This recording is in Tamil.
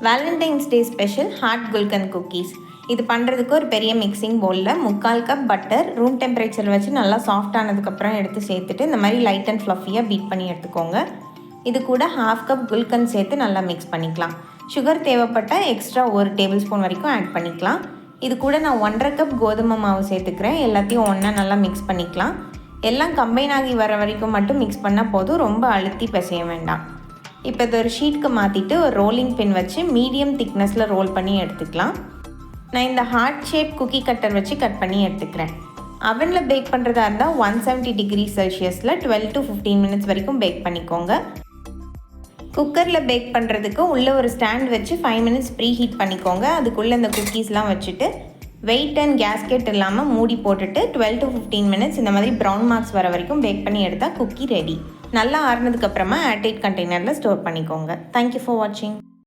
Valentine's day special hot gulkand cookies. இது பண்ணுறதுக்கு ஒரு பெரிய மிக்சிங் பவுலில் 3/4 கப் பட்டர் ரூம் டெம்பரேச்சர் வச்சு நல்லா சாஃப்ட் ஆனதுக்கப்புறம் எடுத்து சேர்த்துட்டு இந்த மாதிரி லைட் அண்ட் ஃப்ளஃபியாக பீட் பண்ணி எடுத்துக்கோங்க. இது கூட 1/2 கப் குல்கந்த் சேர்த்து நல்லா மிக்ஸ் பண்ணிக்கலாம். சுகர் தேவைப்பட்டால் எக்ஸ்ட்ரா 1 டேபிள் ஸ்பூன் வரைக்கும் ஆட் பண்ணிக்கலாம். இது கூட நான் 1/2 கப் கோதுமை மாவு சேர்த்துக்கிறேன். எல்லாத்தையும் ஒன்றா நல்லா மிக்ஸ் பண்ணிக்கலாம். எல்லாம் கம்பைன் ஆகி வர வரைக்கும் மட்டும் மிக்ஸ் பண்ணால் போதும், ரொம்ப அழுத்தி பிசைய வேண்டாம். இப்போ இது ஒரு ஷீட்க்கு மாற்றிட்டு ஒரு ரோலிங் பின் வச்சு மீடியம் திக்னஸில் ரோல் பண்ணி எடுத்துக்கலாம். நான் இந்த ஹார்ட் ஷேப் குக்கி கட்டர் வச்சு கட் பண்ணி எடுத்துக்கிறேன். அவனில் பேக் பண்ணுறதா இருந்தால் 170 டிகிரி செல்சியஸில் 12 to 15 மினிட்ஸ் வரைக்கும் பேக் பண்ணிக்கோங்க. குக்கரில் பேக் பண்ணுறதுக்கு உள்ளே ஒரு ஸ்டாண்ட் வச்சு 5 மினிட்ஸ் ப்ரீ ஹீட் பண்ணிக்கோங்க. அதுக்குள்ளே இந்த குக்கீஸ்லாம் வச்சுட்டு வெயிட் அண்ட் கேஸ்கெட் இல்லாமல் மூடி போட்டுட்டு 12 to 15 மினிட்ஸ் இந்த மாதிரி ப்ரௌன் மார்க்ஸ் வர வரைக்கும் பேக் பண்ணி எடுத்தால் குக்கி ரெடி. நல்லா ஆறுனதுக்கப்புறமா ஏர்டைட் கண்டெய்னரில் ஸ்டோர் பண்ணிக்கோங்க. தேங்க்யூ ஃபார் வாட்சிங்.